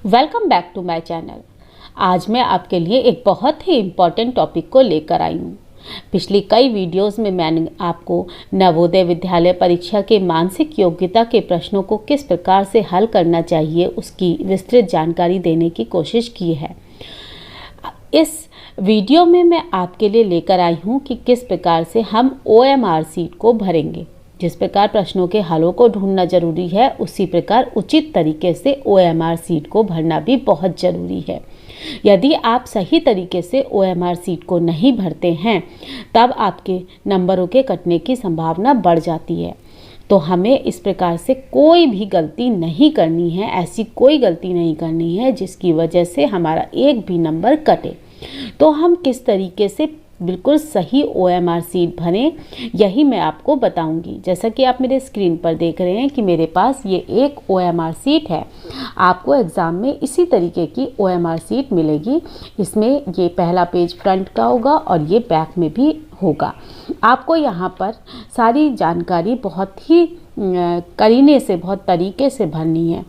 Welcome back to my channel. आज मैं आपके लिए एक बहुत ही इम्पॉर्टेंट टॉपिक को लेकर आई हूँ। पिछली कई वीडियोस में मैंने आपको नवोदय विद्यालय परीक्षा के मानसिक योग्यता के प्रश्नों को किस प्रकार से हल करना चाहिए उसकी विस्तृत जानकारी देने की कोशिश की है। इस वीडियो में मैं आपके लिए लेकर आई हूँ कि किस प्रकार से हम OMR सीट को भरेंगे। जिस प्रकार प्रश्नों के हलों को ढूंढना जरूरी है, उसी प्रकार उचित तरीके से OMR सीट को भरना भी बहुत ज़रूरी है। यदि आप सही तरीके से OMR सीट को नहीं भरते हैं, तब आपके नंबरों के कटने की संभावना बढ़ जाती है। तो हमें इस प्रकार से कोई भी गलती नहीं करनी है, ऐसी कोई गलती नहीं करनी है जिसकी वजह से हमारा एक भी नंबर कटे। तो हम किस तरीके से बिल्कुल सही OMR सीट भरें, यही मैं आपको बताऊंगी। जैसा कि आप मेरे स्क्रीन पर देख रहे हैं कि मेरे पास ये एक OMR सीट है। आपको एग्ज़ाम में इसी तरीके की OMR सीट मिलेगी। इसमें ये पहला पेज फ्रंट का होगा और ये बैक में भी होगा। आपको यहाँ पर सारी जानकारी बहुत ही करीने से, बहुत तरीके से भरनी है।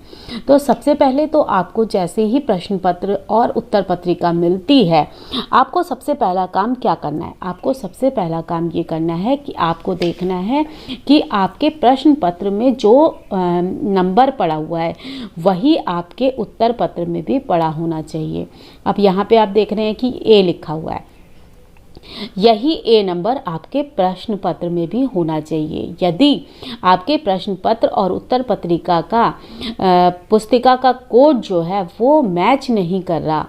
तो सबसे पहले तो आपको जैसे ही प्रश्न पत्र और उत्तर पत्रिका मिलती है, आपको सबसे पहला काम क्या करना है? आपको सबसे पहला काम ये करना है कि आपको देखना है कि आपके प्रश्न पत्र में जो नंबर पड़ा हुआ है वही आपके उत्तर पत्र में भी पड़ा होना चाहिए। अब यहाँ पे आप देख रहे हैं कि A लिखा हुआ है, यही A नंबर आपके प्रश्न पत्र में भी होना चाहिए। यदि आपके प्रश्न पत्र और उत्तर पत्रिका का पुस्तिका का कोड जो है वो मैच नहीं कर रहा,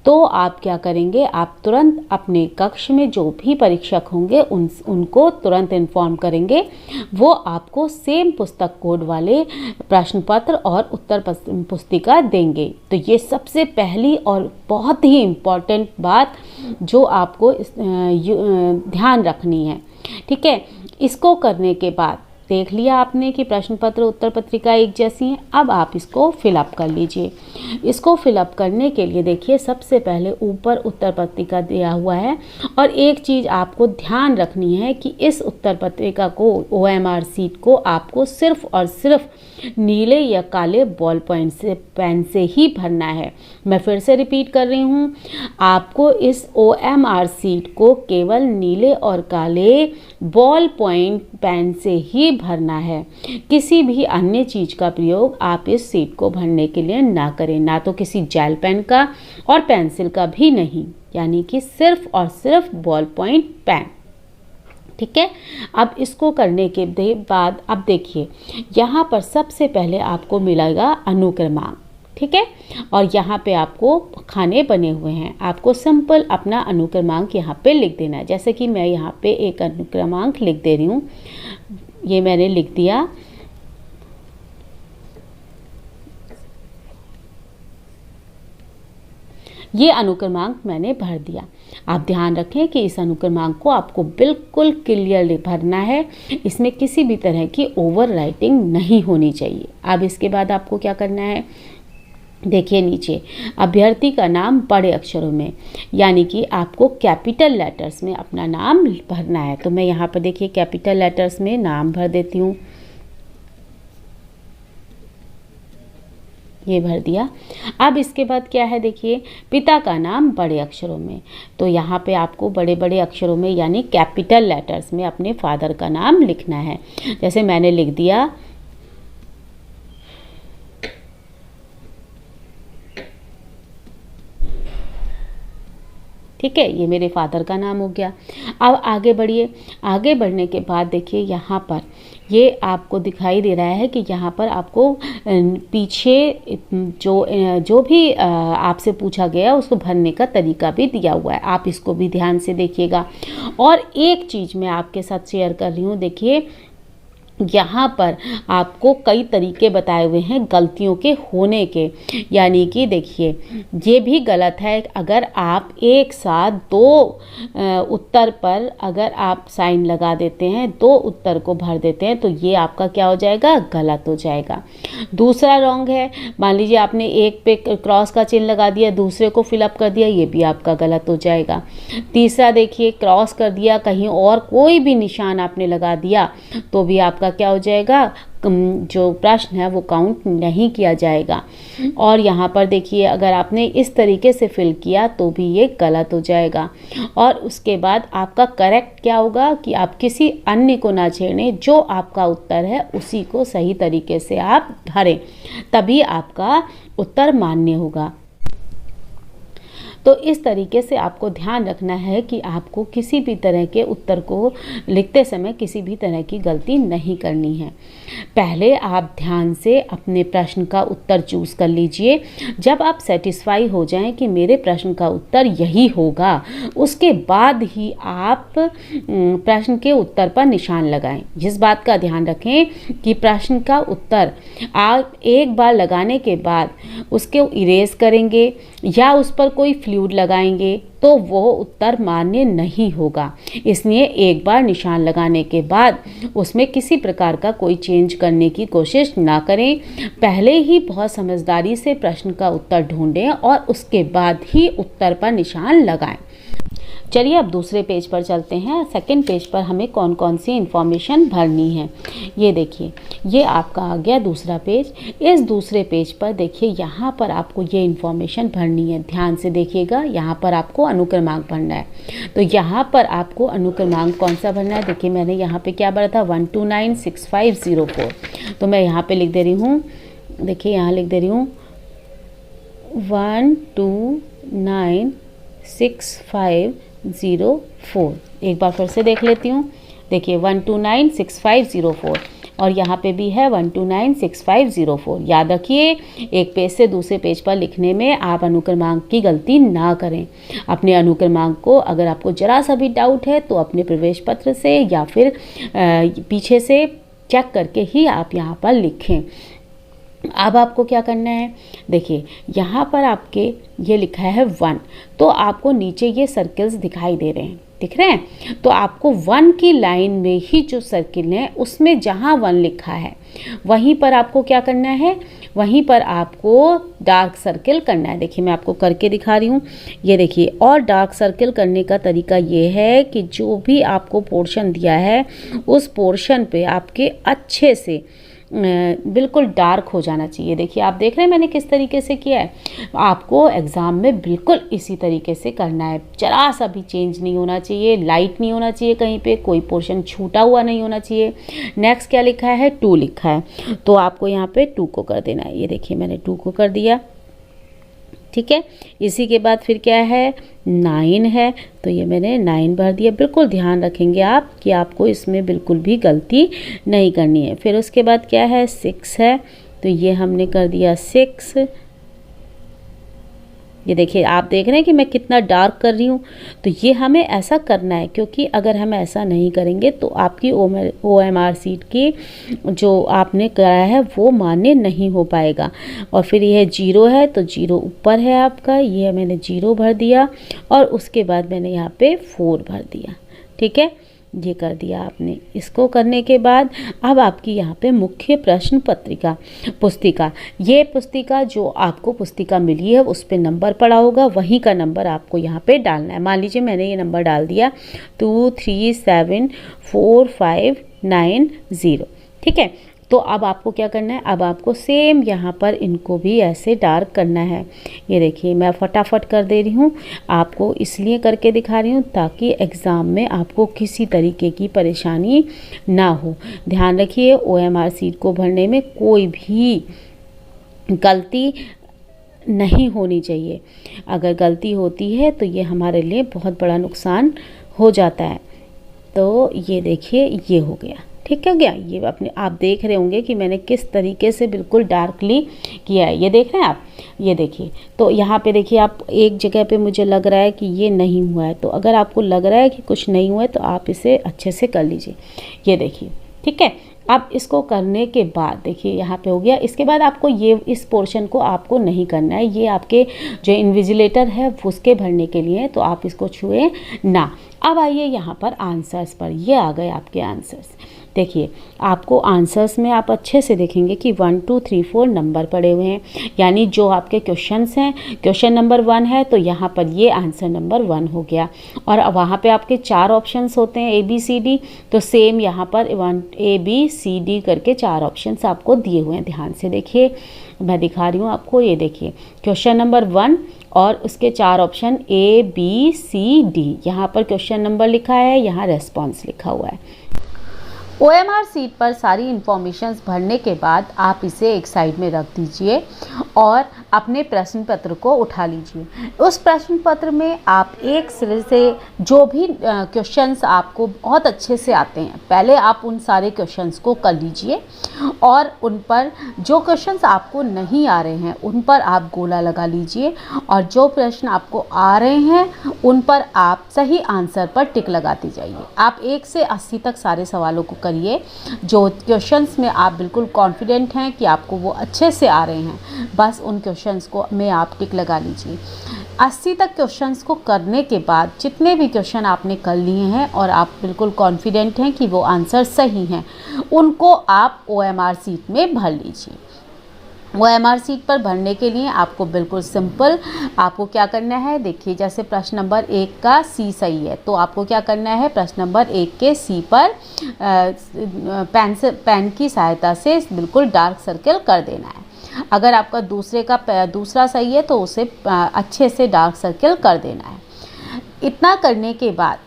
तो आप क्या करेंगे? आप तुरंत अपने कक्ष में जो भी परीक्षक होंगे उनको तुरंत इन्फॉर्म करेंगे। वो आपको सेम पुस्तक कोड वाले प्रश्न पत्र और उत्तर पुस्तिका देंगे। तो ये सबसे पहली और बहुत ही इम्पॉर्टेंट बात जो आपको ध्यान रखनी है। ठीक है, इसको करने के बाद देख लिया आपने कि प्रश्न पत्र उत्तर पत्रिका एक जैसी हैं। अब आप इसको फिलअप कर लीजिए। इसको फिलअप करने के लिए देखिए, सबसे पहले ऊपर उत्तर पत्रिका दिया हुआ है और एक चीज़ आपको ध्यान रखनी है कि इस उत्तर पत्रिका को, OMR सीट को आपको सिर्फ और सिर्फ नीले या काले बॉल पॉइंट से पेन से ही भरना है। मैं फिर से रिपीट कर रही हूँ, आपको इस OMR सीट को केवल नीले और काले बॉल पॉइंट पेन से ही भरना है। किसी भी अन्य चीज़ का प्रयोग आप इस सीट को भरने के लिए ना करें, ना तो किसी जेल पेन का और पेंसिल का भी नहीं, यानी कि सिर्फ और सिर्फ बॉल पॉइंट पेन। ठीक है, अब इसको करने के बाद अब देखिए, यहाँ पर सबसे पहले आपको मिलेगा अनुक्रमांक। ठीक है, और यहाँ पे आपको खाने बने हुए हैं। आपको सिंपल अपना अनुक्रमांक यहाँ पे लिख देना है। जैसे कि मैं यहाँ पे एक अनुक्रमांक लिख दे रही हूँ, ये मैंने लिख दिया। ये अनुक्रमांक मैंने भर दिया। आप ध्यान रखें कि इस अनुक्रमांक को आपको बिल्कुल क्लियरली भरना है। इसमें किसी भी तरह की ओवर राइटिंग नहीं होनी चाहिए। अब इसके बाद आपको क्या करना है? देखिए नीचे अभ्यर्थी का नाम बड़े अक्षरों में, यानी कि आपको कैपिटल लेटर्स में अपना नाम भरना है। तो मैं यहाँ पर देखिए कैपिटल लेटर्स में नाम भर देती हूँ। ये भर दिया। अब इसके बाद क्या है? देखिए पिता का नाम बड़े अक्षरों में, तो यहाँ पे आपको बड़े बड़े अक्षरों में यानी कैपिटल लेटर्स में अपने फादर का नाम लिखना है। जैसे मैंने लिख दिया ठीक है, ये मेरे फादर का नाम हो गया। अब आगे बढ़िए। आगे बढ़ने के बाद देखिए यहाँ पर ये आपको दिखाई दे रहा है कि यहाँ पर आपको पीछे जो भी आपसे पूछा गया उसको भरने का तरीका भी दिया हुआ है। आप इसको भी ध्यान से देखिएगा। और एक चीज़ मैं आपके साथ शेयर कर रही हूँ, देखिए यहाँ पर आपको कई तरीके बताए हुए हैं गलतियों के होने के, यानी कि देखिए ये भी गलत है अगर आप एक साथ दो उत्तर पर अगर आप साइन लगा देते हैं, दो उत्तर को भर देते हैं, तो ये आपका क्या हो जाएगा, गलत हो जाएगा। दूसरा रॉन्ग है, मान लीजिए आपने एक पे क्रॉस का चिन्ह लगा दिया, दूसरे को फिलअप कर दिया, ये भी आपका गलत हो जाएगा। तीसरा देखिए क्रॉस कर दिया, कहीं और कोई भी निशान आपने लगा दिया तो भी आपका क्या हो जाएगा, जो प्रश्न है वो काउंट नहीं किया जाएगा। और यहाँ पर देखिए अगर आपने इस तरीके से फिल किया तो भी ये गलत हो जाएगा। और उसके बाद आपका करेक्ट क्या होगा कि आप किसी अन्य को ना छेड़ें, जो आपका उत्तर है उसी को सही तरीके से आप भरें, तभी आपका उत्तर मान्य होगा। तो इस तरीके से आपको ध्यान रखना है कि आपको किसी भी तरह के उत्तर को लिखते समय किसी भी तरह की गलती नहीं करनी है। पहले आप ध्यान से अपने प्रश्न का उत्तर चूज कर लीजिए। जब आप सेटिस्फाई हो जाएं कि मेरे प्रश्न का उत्तर यही होगा, उसके बाद ही आप प्रश्न के उत्तर पर निशान लगाएं। जिस बात का ध्यान रखें कि प्रश्न का उत्तर आप एक बार लगाने के बाद उसको इरेज करेंगे या उस पर कोई फ्लूइड लगाएंगे तो वो उत्तर मान्य नहीं होगा। इसलिए एक बार निशान लगाने के बाद उसमें किसी प्रकार का कोई चेंज करने की कोशिश ना करें। पहले ही बहुत समझदारी से प्रश्न का उत्तर ढूंढें और उसके बाद ही उत्तर पर निशान लगाएं। चलिए अब दूसरे पेज पर चलते हैं। सेकंड पेज पर हमें कौन कौन सी इंफॉर्मेशन भरनी है, ये देखिए, ये आपका आ गया दूसरा पेज। इस दूसरे पेज पर देखिए यहाँ पर आपको ये इंफॉर्मेशन भरनी है। ध्यान से देखिएगा, यहाँ पर आपको अनुक्रमांक भरना है। तो यहाँ पर आपको अनुक्रमांक कौन सा भरना है, देखिए मैंने यहाँ पे क्या भरा था 1296504। तो मैं यहाँ पे लिख दे रही हूँ, देखिए यहाँ लिख दे रही हूँ 1296504। एक बार फिर से देख लेती हूँ, देखिए 1296504 और यहाँ पे भी है 1296504। याद रखिए एक पेज से दूसरे पेज पर लिखने में आप अनुक्रमांक की गलती ना करें। अपने अनुक्रमांक को अगर आपको जरा सा भी डाउट है तो अपने प्रवेश पत्र से या फिर पीछे से चेक करके ही आप यहाँ पर लिखें। अब आपको क्या करना है, देखिए यहाँ पर आपके ये लिखा है 1, तो आपको नीचे ये सर्कल्स दिखाई दे रहे हैं, दिख रहे हैं। तो आपको 1 की लाइन में ही जो सर्किल है उसमें जहाँ 1 लिखा है वहीं पर आपको क्या करना है, वहीं पर आपको डार्क सर्किल करना है। देखिए मैं आपको करके दिखा रही हूँ, ये देखिए। और डार्क सर्किल करने का तरीका ये है कि जो भी आपको पोर्शन दिया है उस पोर्शन पे आपके अच्छे से बिल्कुल डार्क हो जाना चाहिए। देखिए आप देख रहे हैं मैंने किस तरीके से किया है। आपको एग्ज़ाम में बिल्कुल इसी तरीके से करना है, जरा सा भी चेंज नहीं होना चाहिए, लाइट नहीं होना चाहिए, कहीं पे कोई पोर्शन छूटा हुआ नहीं होना चाहिए। नेक्स्ट क्या लिखा है, 2 लिखा है, तो आपको यहाँ पे 2 को कर देना है। ये देखिए मैंने 2 को कर दिया, ठीक है। इसी के बाद फिर क्या है, 9 है, तो ये मैंने 9 भर दिया। बिल्कुल ध्यान रखेंगे आप कि आपको इसमें बिल्कुल भी गलती नहीं करनी है। फिर उसके बाद क्या है, 6 है, तो ये हमने कर दिया 6। ये देखिए आप देख रहे हैं कि मैं कितना डार्क कर रही हूँ। तो ये हमें ऐसा करना है क्योंकि अगर हम ऐसा नहीं करेंगे तो आपकी OMR सीट की जो आपने कराया है वो मान्य नहीं हो पाएगा। और फिर यह 0 है, तो 0 ऊपर है आपका, ये मैंने 0 भर दिया और उसके बाद मैंने यहाँ पे 4 भर दिया, ठीक है। ये कर दिया आपने। इसको करने के बाद अब आपकी यहाँ पे मुख्य प्रश्न पत्रिका पुस्तिका, ये पुस्तिका जो आपको पुस्तिका मिली है उस पे नंबर पड़ा होगा, वहीं का नंबर आपको यहाँ पे डालना है। मान लीजिए मैंने ये नंबर डाल दिया 237459 ठीक है। तो अब आपको क्या करना है, अब आपको सेम यहाँ पर इनको भी ऐसे डार्क करना है। ये देखिए मैं फटाफट कर दे रही हूँ, आपको इसलिए करके दिखा रही हूँ ताकि एग्ज़ाम में आपको किसी तरीके की परेशानी ना हो। ध्यान रखिए OMR सीट को भरने में कोई भी गलती नहीं होनी चाहिए। अगर गलती होती है तो ये हमारे लिए बहुत बड़ा नुकसान हो जाता है। तो ये देखिए ये हो गया, ठीक है गया। ये अपने आप देख रहे होंगे कि मैंने किस तरीके से बिल्कुल डार्कली किया है, ये देख रहे हैं आप। ये देखिए तो यहाँ पे देखिए आप एक जगह पे मुझे लग रहा है कि ये नहीं हुआ है, तो अगर आपको लग रहा है कि कुछ नहीं हुआ है तो आप इसे अच्छे से कर लीजिए। ये देखिए, ठीक है। अब इसको करने के बाद देखिए यहाँ पे हो गया। इसके बाद आपको ये इस पोर्शन को आपको नहीं करना है, ये आपके जो इन्विजिलेटर है उसके भरने के लिए, तो आप इसको छुए ना। अब आइए यहाँ पर आंसर्स पर, ये आ गए आपके आंसर्स। देखिए आपको आंसर्स में आप अच्छे से देखेंगे कि 1 2 3 4 नंबर पड़े हुए हैं, यानी जो आपके क्वेश्चंस हैं, क्वेश्चन नंबर 1 है तो यहाँ पर ये आंसर नंबर 1 हो गया। और वहाँ पे आपके 4 ऑप्शंस होते हैं ABCD, तो सेम यहाँ पर 1 ABCD करके 4 ऑप्शंस आपको दिए हुए हैं। ध्यान से देखिए, मैं दिखा रही हूँ आपको, ये देखिए क्वेश्चन नंबर 1 और उसके 4 ऑप्शन ABCD, यहाँ पर क्वेश्चन नंबर लिखा है, यहाँ रेस्पॉन्स लिखा हुआ है। OMR सीट पर सारी इंफॉर्मेशंस भरने के बाद आप इसे एक साइड में रख दीजिए और अपने प्रश्न पत्र को उठा लीजिए। उस प्रश्न पत्र में आप एक सिरे से जो भी क्वेश्चंस आपको बहुत अच्छे से आते हैं, पहले आप उन सारे क्वेश्चंस को कर लीजिए और उन पर जो क्वेश्चंस आपको नहीं आ रहे हैं उन पर आप गोला लगा लीजिए, और जो प्रश्न आपको आ रहे हैं उन पर आप सही आंसर पर टिक लगाते जाइए। आप 1 से 80 तक सारे सवालों को करिए। जो क्वेश्चंस में आप बिल्कुल कॉन्फिडेंट हैं कि आपको वो अच्छे से आ रहे हैं, बस उन क्वेश्चंस को में आप टिक लगा लीजिए। 80 तक क्वेश्चंस को करने के बाद जितने भी क्वेश्चन आपने कर लिए हैं और आप बिल्कुल कॉन्फिडेंट हैं कि वो आंसर सही हैं, उनको आप OMR सीट में भर लीजिए। OMR सीट पर भरने के लिए आपको बिल्कुल सिंपल, आपको क्या करना है, देखिए जैसे प्रश्न नंबर 1 का C सही है, तो आपको क्या करना है, प्रश्न नंबर 1 के C पर पेन की सहायता से बिल्कुल डार्क सर्कल कर देना है। अगर आपका दूसरा सही है तो उसे अच्छे से डार्क सर्कल कर देना है। इतना करने के बाद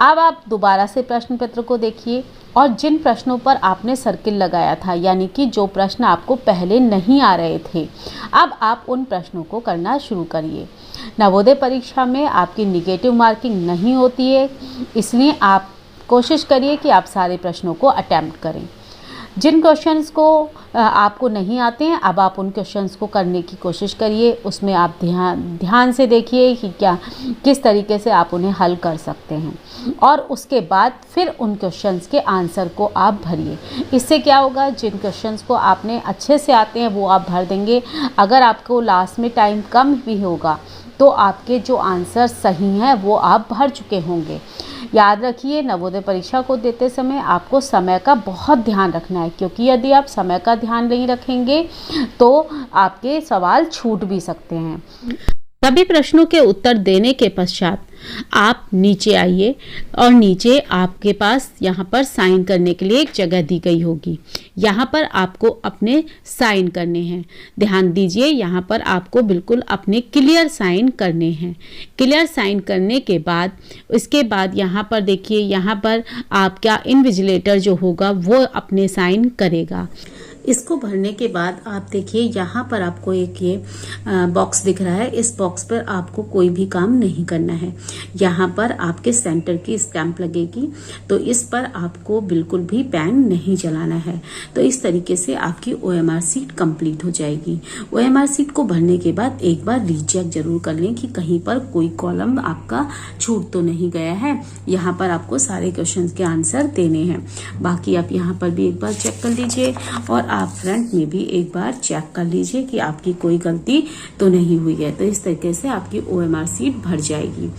अब आप दोबारा से प्रश्न पत्र को देखिए और जिन प्रश्नों पर आपने सर्किल लगाया था, यानी कि जो प्रश्न आपको पहले नहीं आ रहे थे, अब आप उन प्रश्नों को करना शुरू करिए। नवोदय परीक्षा में आपकी निगेटिव मार्किंग नहीं होती है, इसलिए आप कोशिश करिए कि आप सारे प्रश्नों को अटेम्प्ट करें। जिन क्वेश्चंस को आपको नहीं आते हैं, अब आप उन क्वेश्चंस को करने की कोशिश करिए। उसमें आप ध्यान से देखिए कि किस तरीके से आप उन्हें हल कर सकते हैं, और उसके बाद फिर उन क्वेश्चंस के आंसर को आप भरिए। इससे क्या होगा, जिन क्वेश्चंस को आपने अच्छे से आते हैं वो आप भर देंगे। अगर आपको लास्ट में टाइम कम भी होगा तो आपके जो आंसर सही हैं वो आप भर चुके होंगे। याद रखिए, नवोदय परीक्षा को देते समय आपको समय का बहुत ध्यान रखना है, क्योंकि यदि आप समय का ध्यान नहीं रखेंगे तो आपके सवाल छूट भी सकते हैं। सभी प्रश्नों के उत्तर देने के पश्चात आप नीचे आइए और नीचे आपके पास यहाँ पर साइन करने के लिए एक जगह दी गई होगी। यहाँ पर आपको अपने साइन करने हैं। ध्यान दीजिए, यहाँ पर आपको बिल्कुल अपने क्लियर साइन करने हैं। क्लियर साइन करने के बाद इसके बाद यहाँ पर देखिए, यहाँ पर आपका इन्विजिलेटर जो होगा वो अपने साइन करेगा। इसको भरने के बाद आप देखिए यहाँ पर आपको एक ये बॉक्स दिख रहा है। इस बॉक्स पर आपको कोई भी काम नहीं करना है। यहाँ पर आपके सेंटर की स्टैंप लगेगी, तो इस पर आपको बिल्कुल भी पेन नहीं चलाना है। तो इस तरीके से आपकी OMR सीट कंप्लीट हो जाएगी। OMR सीट को भरने के बाद एक बार रीचेक जरूर कर लें कि कहीं पर कोई कॉलम आपका छूट तो नहीं गया है। यहाँ पर आपको सारे क्वेश्चन के आंसर देने हैं। बाकी आप यहाँ पर भी एक बार चेक कर लीजिए और आप फ्रंट में भी एक बार चेक कर लीजिए कि आपकी कोई गलती तो नहीं हुई है। तो इस तरीके से आपकी OMR सीट भर जाएगी।